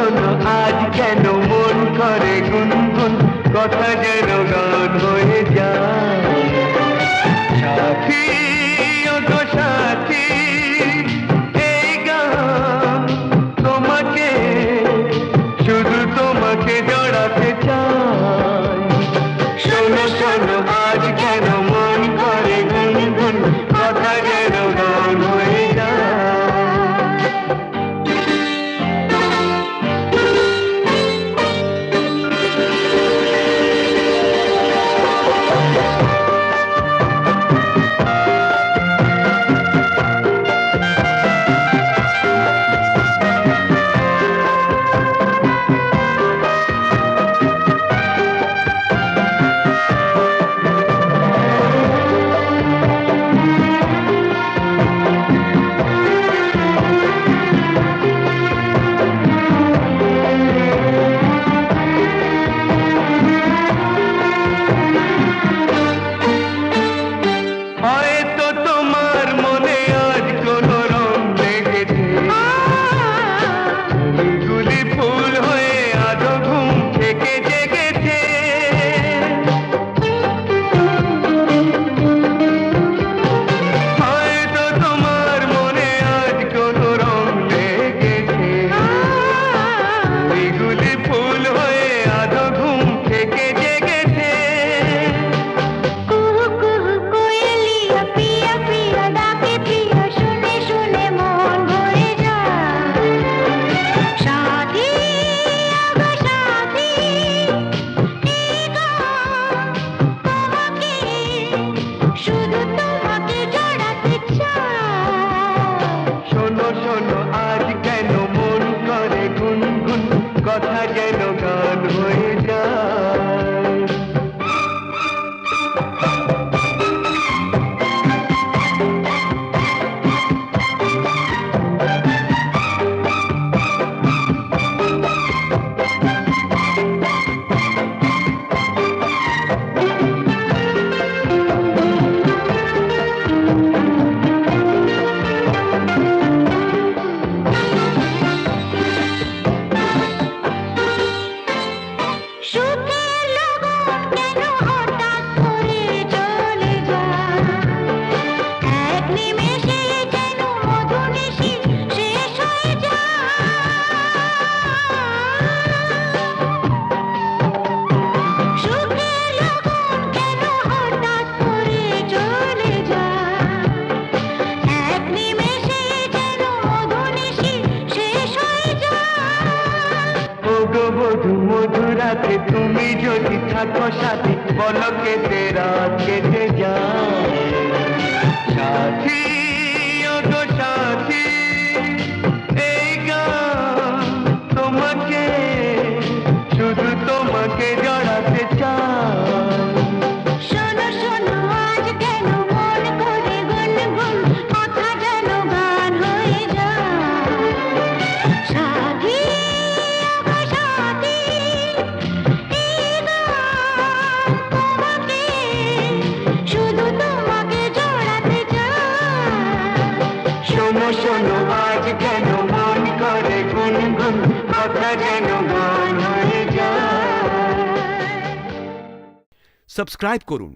শোনো আজ কেন মন করে গুনগুন, কথা যেন গান হয়ে যায়। সাথী ও গো সাথী, এই গান তোমাকে, শুধু তোমাকে জড়াতে চাই। শোনো শোনো আজ কেন মন করে গুনগুন, কথা যেন গান হয়ে যায়। হয়তো তোমার মনে আজ কোনো রং লেগেছে, গুলি ফুল হয়ে আজও ঘুম থেকে জেগেছে। হয়তো তোমার মনে আজ কোনো রং লেগেছে, গুলি ফুল হয়ে আজও ঘুম থেকে জেগেছে। কুহু কুহু কোয়েলিয়া প্রিয়া প্রিয়া ডাকে প্রিয়া, শুনে শুনে মন ভরে যায়। সাথী আগো সাথী, এই গান তোমাকে, শুধু তোমাকে জড়াতে চাই। শোনো শোনো আজ কেন মন করে গুনগুন, কথা যেন গান হয়ে যায়। সুখের লগন কেন হঠাৎ করে চলে যায়, এক নিমেষে যেন মধুনিশি শেষ হয়ে যায়। সুখের লগন কেন হঠাৎ করে চলে যায়, এক নিমেষে যেন মধুনিশি শেষ হয়ে যায়। ও গো বধূ মধুরাতে তুমি যদি থাকো সাথী, বলো কেটে রাত কেটে যায়। সাথী ও গো সাথী, এই গান তোমাকে, শুধু তোমাকে জড়াতে চাই। শোনো শোনো আজ কেন মন করে গুনগুন, কথা যেন গান হয়ে যায়। সাথী আগো সাথী, এই গান তোমাকে, শুধু তোমাকে জড়াতে চাই। শোনো শোনো আজ কেন মন করে গুনগুন, কথা যেন গান হয়ে যায়। সাবস্ক্রাইব করুন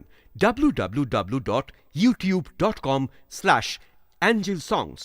www.youtube.com/angelsongs